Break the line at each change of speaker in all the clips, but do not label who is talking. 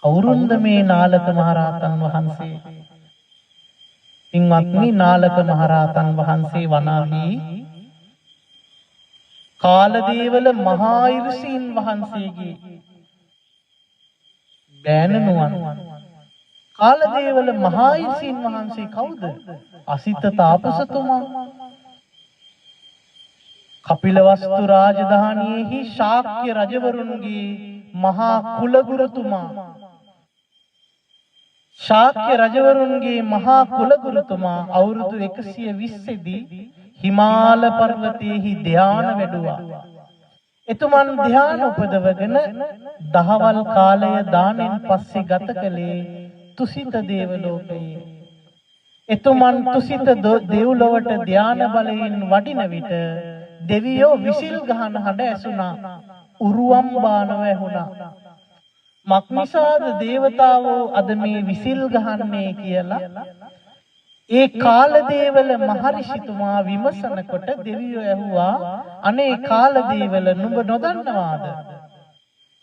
කවුරුන්ද මේ නාලක මහරහතන් වහන්සේ? පින්වත්නි, නාලක මහරහතන් වහන්සේ වනාහි කාලදේවල මහා ඍෂීන් වහන්සේගේ බෑණනුවන්. කාලදේවල මහා ඍෂීන් වහන්සේ කවුද? අසිත තාපසතුමා. කපිලවස්තු රාජධානියෙහි ශාක්‍ය රජවරුන්ගේ මහා කුලගුරුතුමා. ශාක්‍ය රජවරුන්ගේ මහා කුලගුරුතුමා අවුරුදු 120 දී හිමාල පර්වතයේහි ධ්‍යාන වැඩුවා. එතුමන් ධ්‍යාන උපදවගෙන දහවල් කාලය දානෙන් පස්සේ ගත කළේ තුසිත දේවලෝකයේ. එතුමන් තුසිත දෙව්ලොවට ධ්‍යාන බලයෙන් වඩින විට දෙවියෝ විසිල් ගහන හඬ ඇසුණා. උරුවම් බානව ඇහුණා. මක්නිසාද දේවතාවෝ අද මේ විසිල් ගහන්නේ කියලා ඒ කාලදේවල මහරිෂිතුමා විමසනකොට දෙවියෝ ඇහුවා, අනේ කාලදේවල, නුඹ නොදන්නවාද?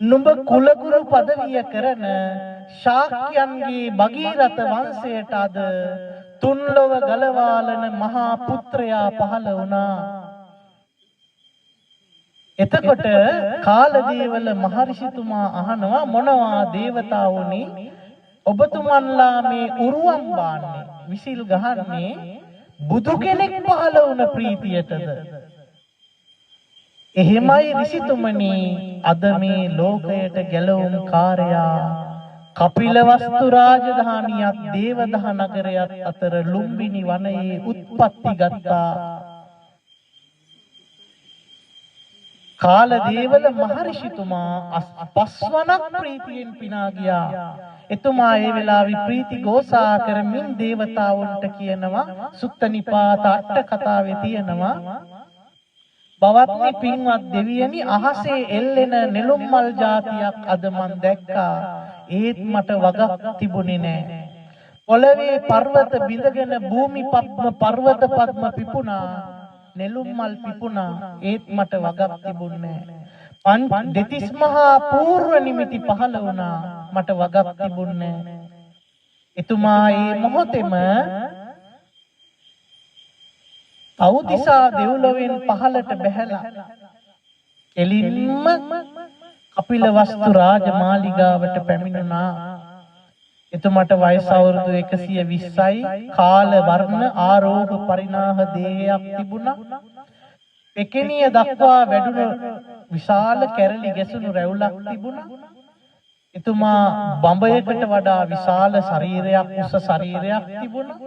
නුඹ කුලගුරු පදවිය කරන ශාක්‍යයන්ගේ භගීරථ වංශයට අද තුන්ලොව ගලවාලන මහා පුත්‍රයා පහළ වුණා. එතකොට කාලදේවල මහරිෂිතුමා අහනවා, මොනවා දේවතාවුනි ඔබතුමන්ලා මේ උරුවම් බාන්නේ, විසිල් ගහන්නේ බුදු කෙනෙක් පහළ වුණ ප්‍රීතියටද? එහෙමයි ඍෂිතුමනි, අද මේ ලෝකයට ගැලවුම් කාර්යයා කපිලවස්තු රාජධානියත් දේවදහ නගරයත් අතර ලුම්බිනි වනයේ උත්පත්ති ගත්තා. කාලදේවල මහරිෂිතුමා පස්වනක් ප්‍රීතියෙන් පිනා ගියා. එතුමා ඒ වෙලාවේ ප්‍රීති ගෝසා කරමින් දේවතාවුන්ට කියනවා, සුත්ත නිපාත අට කතාවේ තියෙනවා, බවත්නි පින්වත් දෙවියනි, අහසේ එල්ලෙන නෙළුම් මල් జాතියක් අද මන් දැක්කා. ඒත් මට වගක් තිබුණේ නැහැ. පොළවේ පර්වත බිඳගෙන භූමි පද්ම පර්වත පද්ම පිපුණා, නෙළුම් මල් පිපුණා. ඒත් මට වගක් තිබුණේ නැහැ. දෙතිස් මහා පූර්ව නිමිති පහළ වුණා, මට වගක් තිබුණේ නැහැ. එතුමා මේ මොහොතේම අවදිසා දෙව්ලොවෙන් පහළට බැහැලා එලින්ම කපිලවස්තු රාජමාලිගාවට පැමිණුණා. එතුමාට වයස අවුරුදු 120යි. කාල වර්ණ ආරෝග පරිණාහ දේහයක් තිබුණා. පෙකෙනිය දක්වා වැඩුණු විශාල කැරලි ගැසුණු රැවුලක් තිබුණා. එතුමා බඹයකට වඩා විශාල ශරීරයක්, උස ශරීරයක් තිබුණා.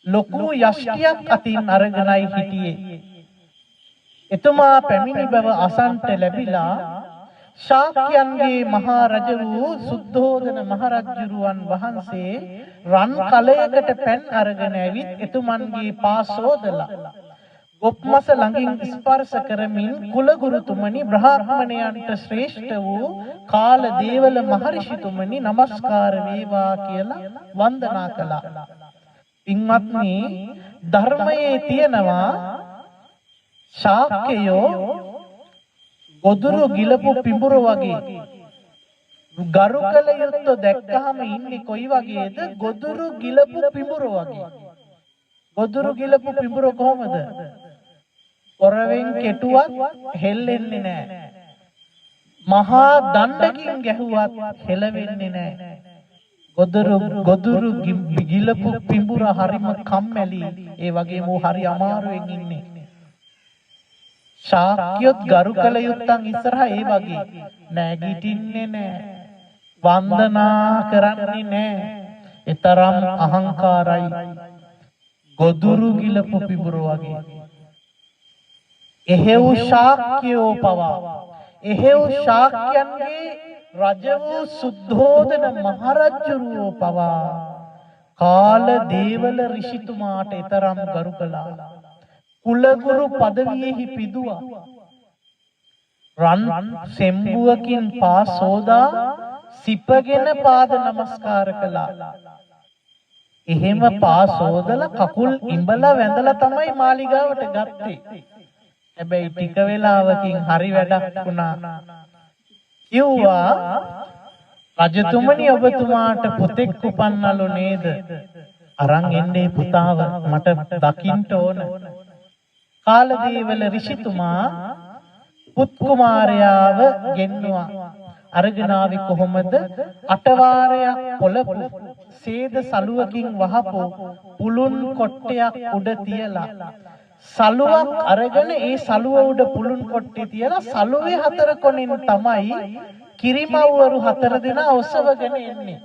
ලොකු යෂ්ටියක් අතින් අරගෙනයි හිටියේ. එතුමා පැමිණි බව අසන්ට ලැබිලා ශාක්‍යයන්ගේ මහා රජ වූ සුද්ධෝදන මහරජුරුවන් වහන්සේ රන් කලයකට පැන් අරගෙන ඇවිත් එතුමන්ගේ පා සෝදලා ගොප්මස ළඟින් ස්පර්ශ කරමින්, කුලගුරුතුමනි, බ්‍රාහ්මණයන්ට ශ්‍රේෂ්ඨ වූ කාලදේවල මහරිෂිතුමනි, নমස්කාර වේවා කියලා වන්දනා කළා. පින්වත්නි, ධර්මයේ තියෙනවා ශාක්‍යයෝ ගොදුරු ගිලපු පිඹුර වගේ. ගරු කළ යුත්තෝ දැක්කහම ඉන්නේ කොයි වගේද? ගොදුරු ගිලපු පිඹුර වගේ. ගොදුරු ගිලපු පිඹුර කොහමද? පොරවෙන් කෙටුවත් හෙල්ලෙන්නේ නැහැ. මහා දණ්ඩකින් ගැහුවත් හෙලවෙන්නේ නැහැ. ගොදුරු ගිලපු පිඹුර හරිම කම්මැලි. ඒ වගේම හරි අමාරුවෙන් ඉන්නේ. ශාක්‍යොත් ගරු කළ යුත්තන් ඉස්සරහා ඒ වගේ නැගිටින්නේ නැහැ. වන්දනා කරන්නේ නැහැ. ඊතරම් අහංකාරයි. ගොදුරු ගිලපු පිඹුර වගේ. එහෙව් ශාක්‍යෝ පවා, එහෙව් ශාක්‍යයන්ගේ රජ වූ සුද්ධෝදන මහරජුරුවෝ පවා කාලදේවල ඍෂිතුමාට ඊතරම් ගරු කළා. කුලගුරු පදවියෙහි පිදුවා. රන් සෙම්බුවකින් පා සෝදා සිපගෙන පාද නමස්කාර කළා. එහෙම පා සෝදලා කකුල් ඉඹලා වැඳලා තමයි මාලිගාවට ගත්තේ. හැබැයි ටික වෙලාවකින් හරි වැඩක් වුණා. කිව්වා රජතුමනි ඔබතුමාට පුතෙක් උපන්නලු නේද? අරන් එන්නේ පුතාව මට දකින්න ඕන. කාලදේවල ඍෂිතුමා පුත් කුමාරයාව ගෙන්නුවා. අරගෙන ආවේ කොහොමද? අටවාරයක් පොළපු සේද සලුවකින් වහපු පුළුන් කොට්ටයක් උඩ තියලා සලුවක් අරගෙන ඒ සලුව උඩ පුළුන් කොට්ටේ තියලා සලුවේ හතර කොනින් තමයි කිරිමව්වරු හතර දෙනා ඔසවගෙන එන්නේ.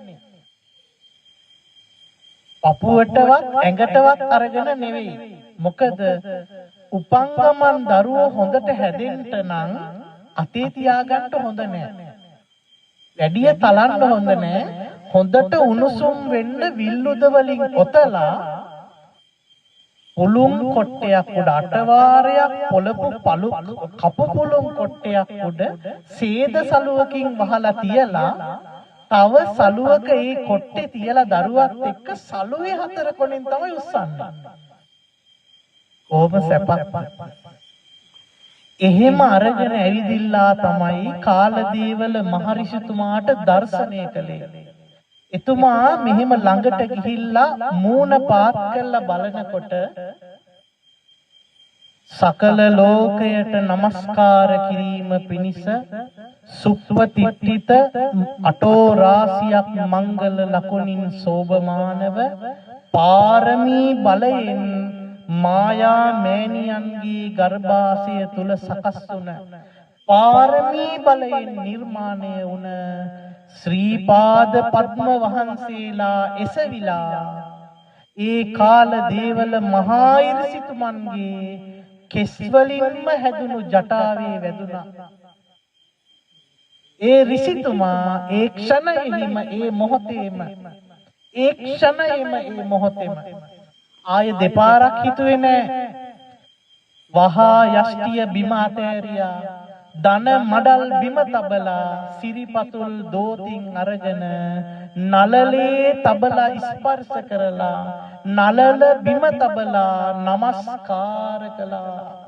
පපුවටවත් ඇඟටවත් අරගෙන නෙවෙයි. මොකද උපංගමන් දරුවෝ හොඳට හැදෙන්න නම් අතේ තියාගන්න හොඳ නෑ. වැඩිය තලන්න හොඳ නෑ. හොඳට උණුසුම් වෙන්න විල්ලුද වලින් ඔතලා පුළුන් කොට්ටයක් උඩ අටවාරයක් පොළපු පළු කපු පුළුන් කොට්ටයක් උඩ සේද සලුවකින් වහලා තියලා තව සලුවක ඒ කොට්ටේ තියලා දරුවත් එක්ක සලුවේ හතර කොනින් තමයි උස්සන්නේ. කොහොම සැපක්. එහෙම අරගෙන ඇවිදිලා තමයි කාලදේවල මහරිෂිතුමාට දර්ශනය කළේ. එතුමා මෙහෙම ළඟට ගිහිල්ලා මූණ පාත් කරලා බලනකොට සකල ලෝකයට নমස්කාර කිරීම පිණිස සුප්පතිත්ථිත අටෝ රාසියක් මංගල ලකුණින් සෝභමානව පාරමී බලයෙන් මායා මෑණියන්ගේ ගර්භාෂය තුල සකස් වුණ පාරමී බලයෙන් නිර්මාණය වුණ ශ්‍රීපාද පද්ම වහන්සේලා එසවිලා ඒ කාල දේවල මහා ඍෂිතුමන්ගේ කෙස් වලින්ම හැදුණු ජටාවේ වැදුනා. ඒ ඍෂිතුමා ඒ ක්ෂණයෙහිම ඒ මොහොතේම ආය දෙපාරක් හිතුවේ නෑ. වහා යෂ්ටිය බිම අතෑරියා. දන මඩල් බිම තබලා සිරිපතුල් දෝතින් අරගෙන නලලේ තබලා ස්පර්ශ කරලා නලල බිම තබලා নমස්කාර කළා.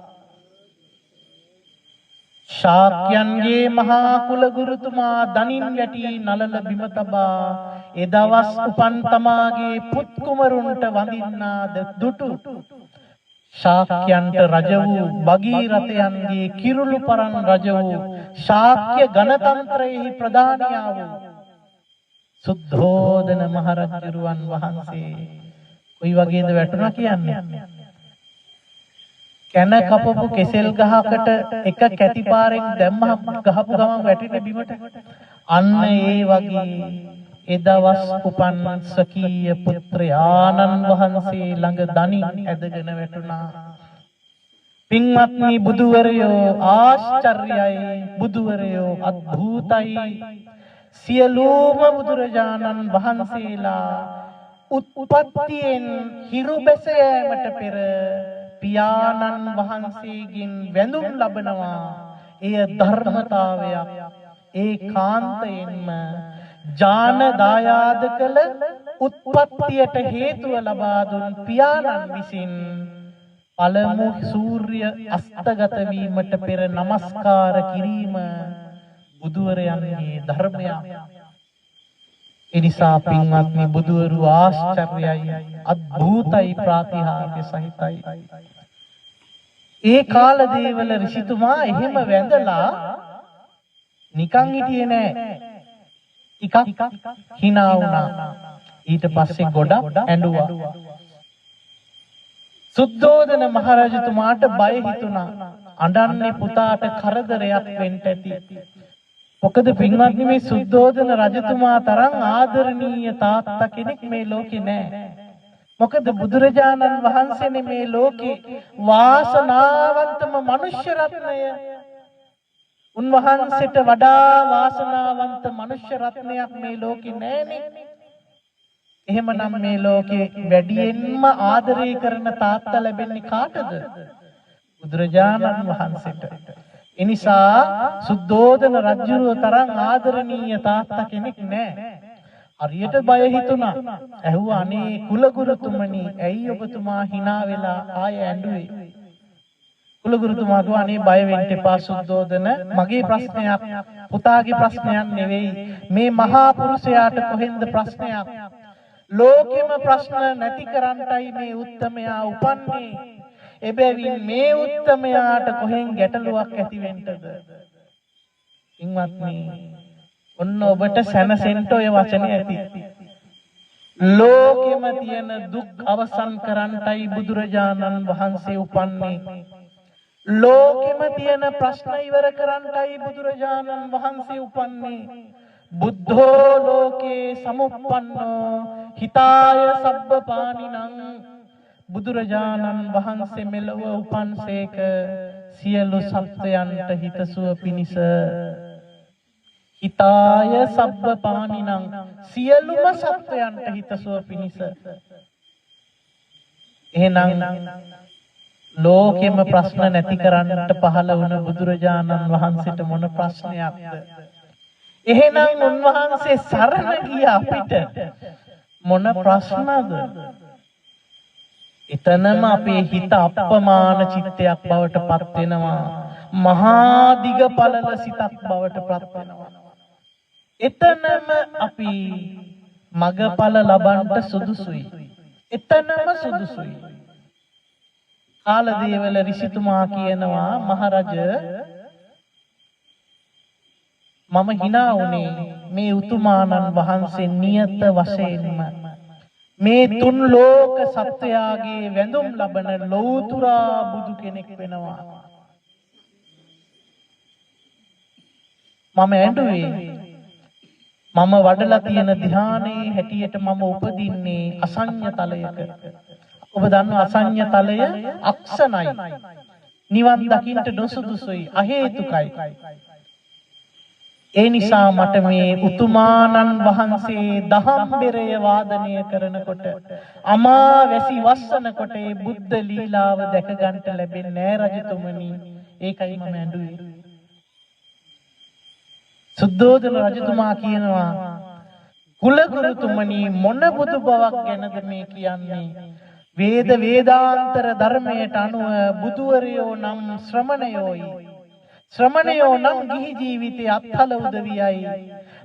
ශාක්‍යයන්ගේ මහා කුල ගුරුතුමා දනින් වැටි නලල බිම තබා එදවස් උපන් තමාගේ පුත් කුමරුන්ට වඳින්නාද දුටු ශාක්‍යයන්ට රජ වූ භගීරථයන්ගේ කිරුළු පරන් රජ වූ ශාක්‍ය ගණතන්ත්‍රයේ ප්‍රධානියා වූ සුද්ධෝදන මහරජුරුවන් වහන්සේ කොයි වගේද වැටුණා කියන්නේ? කන කපපු කෙසෙල් ගහකට එක කැටිපාරෙන් දැම්මහම ගහපු ගමන් වැටෙන්නේ බිමට. අන්න ඒ වගේ එදවස් උපන් සකීය පුත්‍රයාණන් වහන්සේ ළඟ දනින් ඇදගෙන වැටුණා. පින්වත්නි බුදුවරයෝ ආශ්චර්යයි, බුදුවරයෝ අద్භූතයි. සියලුම බුදුරජාණන් වහන්සේලා උත්පත්තියෙන් හිරු බැස යාමට පෙර පියාණන් වහන්සේගෙන් වැඳුම් ලබනවා. එය ධර්මතාවයක්. ඒකාන්තයෙන්ම ජාන දායාද කළ උත්පත්තියට හේතුව ලබා දුන් පියාණන් විසින් පළමු සූර්ය අස්තගත වීමට පෙර নমස්කාර කිරීම බුදුවරයන්ගේ ධර්මයක්. එනිසා පින්වත්නි බුදුවරු ආශ්චර්යයි, අద్භූතයි, ප්‍රාතිහාර්ය සහිතයි. ඒ කාල දේවල ඍෂිතුමා එහෙම වැඳලා නිකන් හිටියේ නෑ. ටිකක් hina වුණා. ඊට පස්සේ ගොඩක් ඇඬුවා. සුද්ධෝදන මහරජතුමාට බය හිතුණා. අඬන්නේ පුතාට කරදරයක් වෙන්න ඇති. මොකද පින්වත්නි මේ සුද්ධෝදන රජතුමා තරම් ආදරණීය තාත්තා කෙනෙක් මේ ලෝකේ නෑ. මොකද බුදුරජාණන් වහන්සේනේ මේ ලෝකේ වාසනාවන්තම මනුෂ්‍ය රත්නය. උන්වහන්සේට වඩා වාසනාවන්ත මනුෂ්‍ය රත්නයක් මේ ලෝකේ නෑනේ. එහෙමනම් මේ ලෝකේ වැඩියෙන්ම ආදරය කරන තාත්තා ලැබෙන්නේ කාටද? බුදුරජාණන් වහන්සේට. එනිසා සුද්ධෝදන රජුව තරම් ආදරණීය තාත්තා කෙනෙක් නෑ. හරියට බය හිතුණා. ඇහුවා අනේ කුලගුරුතුමනි ඇයි ඔබතුමා hina වෙලා ආය ඇඬුවේ? කුලගුරුතුමා කිව්වා අනේ බය වෙන්න එපා සුද්ධෝදන මගේ ප්‍රශ්නයක් පුතාගේ ප්‍රශ්නයක් නෙවෙයි මේ මහා පුරුෂයාට කොහෙන්ද ප්‍රශ්නයක් ලෝකෙම ප්‍රශ්න නැති කරන්නයි මේ උත්තමයා උපන්නේ එබැවින් මේ උත්තමයාට කොහෙන් ගැටලුවක් ඇති වෙන්නද ඉන්වත්නි ඔන්න ඔබට සැනසෙන්න ඔය වචනේ ඇති ලෝකෙම තියෙන දුක් අවසන් කරන්නයි බුදුරජාණන් වහන්සේ උපන්නේ ලෝකෙම තියෙන ප්‍රශ්න ඉවර කරන්නයි බුදුරජාණන් වහන්සේ උපන්නේ බුද්ධෝ ලෝකේ සමුප්පන්නෝ හිතාය සබ්බපානිනං බුදුරජාණන් වහන්සේ මෙලොව උපන්සේක සියලු සත්වයන්ට හිතසුව පිණිස හිතාය සබ්බපානිනං සියලුම සත්වයන්ට හිතසුව පිණිස එහෙනම් ලෝකෙම ප්‍රශ්න නැති කරන්නට පහළ වුණ බුදුරජාණන් වහන්සේට මොන ප්‍රශ්නයක්ද එහෙනම් උන්වහන්සේ සරණ ගිය අපිට මොන ප්‍රශ්නද එතනම අපේ හිත අප්‍රමාණ චිත්තයක් බවට පත් වෙනවා මහා දිග පළල සිතක් බවට පත් වෙනවා එතනම අපි මගඵල ලබන්නට සුදුසුයි එතනම සුදුසුයි කාලදේවල ඍෂිතුමා කියනවා මහරජ මම hina උනේ මේ උතුමාණන් වහන්සේ නියත වශයෙන්ම මේ තුන් ලෝක සත්වයාගේ වැඳුම් ලබන ලෞතුරා බුදු කෙනෙක් වෙනවා මම ඇඬුවේ මම වඩලා තියෙන ධානයේ හැටියට මම උපදින්නේ අසඤ්ඤ තලයක ඔබ දන්නවා අසඤ්ඤ තලය අක්ෂණයි නිවන් දකින්නට නොසුදුසුයි අහේතුකයි ඒ නිසා මට මේ උතුමාණන් වහන්සේ දහම් බෙරය වාදනය කරනකොට අමා වැසි වස්සනකොට ඒ බුද්ධ ලීලාව දැක ගන්නට ලැබෙන්නේ නැහැ රජතුමනි ඒකයි මම ඇඬුවේ සුද්ධෝදන රජතුමා කියනවා කුලගුරුතුමනි මොන බුදු බවක් ගැනද මේ කියන්නේ වේද වේදාන්තර ධර්මයට අනුව බුදුවරයෝ නම් ශ්‍රමණයෝයි ශ්‍රමණයෝ නම් ගිහි ජීවිතයේ අත්හල උදවියයි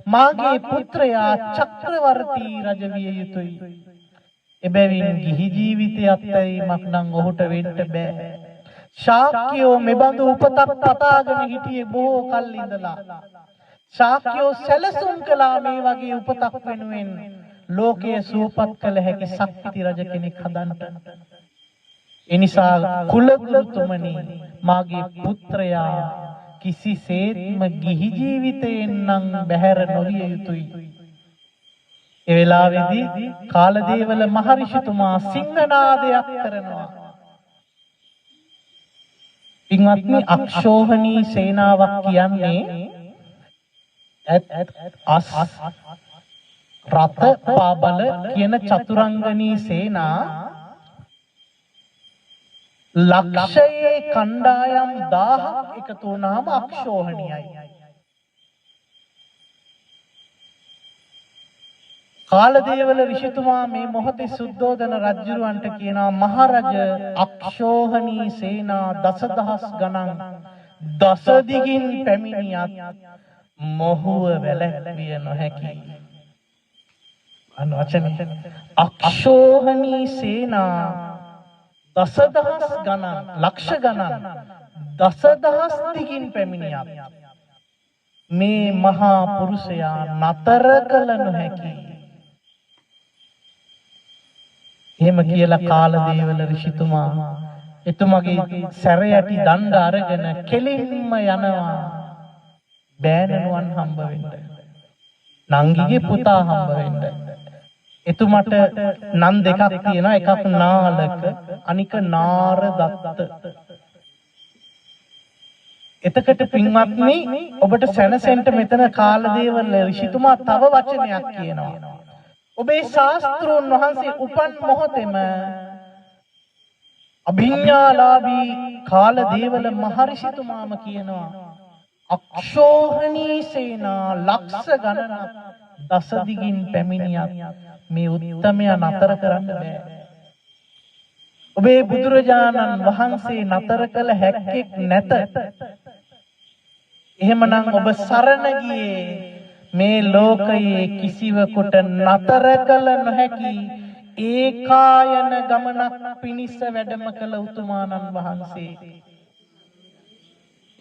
මාගේ පුත්‍රයා චක්‍රවර්ති රජ විය යුතුයි එබැවින් ගිහි ජීවිතයේ අත්හැරීමක් නම් ඔහුට වෙන්න බෑ ශාක්‍යෝ මෙබඳු උපතක් පතාගෙන හිටියේ බොහෝ කල් ඉඳලා ශාක්‍යෝ සැලසුම් කළා මේ වගේ උපතක් වෙනුවෙන් ලෝකයේ සූපත් කළ හැකි ශක්ති රජ කෙනෙක් හදන්නට එනිසා කුලගුරුතුමනි මාගේ පුත්‍රයා කිසිසේත්ම ගිහි ජීවිතයෙන් නම් බැහැර නොවිය යුතුයි ඒ වෙලාවේදී කාලදේවල මහරිෂිතුමා සිංහනාදයක් කරනවා පින්වත්නි අක්ෂෝහණී සේනාවක් කියන්නේ අස් රත පාබල කියන චතුරංගනී සේනා ලක්ෂයේ කණ්ඩායම් 1000ක් එකතු වුණාම අක්ෂෝහණියයි කාලදේවල ඍෂිතුමා මේ මොහොතේ සුද්ධෝදන රජුරවන්ට කියනවා මහරජ අක්ෂෝහණී සේනා දසදහස් ගණන් දස දිගින් පැමිණියත් මොහුව වැළැක්විය නොහැකි අනවචන අක්ෂෝහණී සේනා දසදහස් ගණන් ලක්ෂ ගණන් දසදහස් දිගින් පැමිණියත් මේ මහා පුරුෂයා නතර කළ නොහැකි එහෙම කියලා කාලදේවල ඍෂිතුමා එතුමගේ සැරයටි දණ්ඩ අරගෙන කෙලින්ම යනවා බෑනනුවන් හම්බ වෙන්න නංගිගේ පුතා හම්බ වෙන්න එතුමට නම් දෙකක් තියෙනවා එකක් නාලක අනික නාරදත්ත එතකට පින්වත්නි ඔබට සැනසෙන්න මෙතන කාලදේවල ඍෂිතුමා තව වචනයක් කියනවා ඔබේ ශාස්ත්‍රෝන් වහන්සේ උපන් මොහොතේම අභිඥාලාභී කාලදේවල මහරිෂිතුමාම කියනවා අක්ෂෝහණී සේනා ලක්ෂ ගණනක් දස දිගින් පැමිණියත් මේ උත්තමයා නතර කරන්න බෑ ඔබේ බුදුරජාණන් වහන්සේ නතර කළ හැක්කෙක් නැත. එහෙමනම් ඔබ සරණ ගියේ මේ ලෝකයේ කිසිවෙකුට නතර කළ නොහැකි ඒකායන ගමනක් පිණිස වැඩම කළ උතුමාණන් වහන්සේ.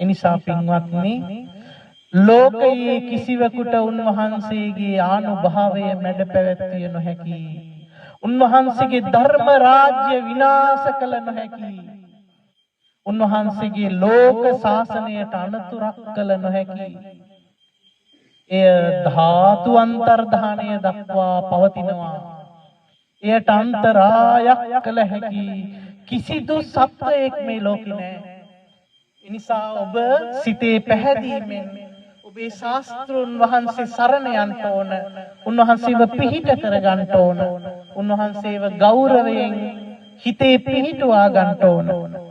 එනිසා පින්වත්නි, ලෝකයේ කිසිවෙකුට උන්වහන්සේගේ ආනුභාවය මැඩ පැවැත්විය නොහැකි. උන්වහන්සේගේ ධර්ම රාජ්‍ය විනාශ කළ නොහැකි. උන්වහන්සේගේ ලෝක ශාසනයට අනතුරක් කළ නොහැකි. එය ධාතු අන්තර්ධානය දක්වා පවතිනවා. එයට අන්තරායක් කළ හැකි කිසිදු සත්වයෙක් මේ ලෝකේ නැහැ. එනිසා ඔබ සිතේ පැහැදීමෙන් ඔබේ ශාස්ත්‍රුන් වහන්සේ සරණ යන්න ඕන. උන්වහන්සේව පිහිට කරගන්න ඕන. උන්වහන්සේව ගෞරවයෙන් හිතේ පිහිටුවා ගන්න ඕන.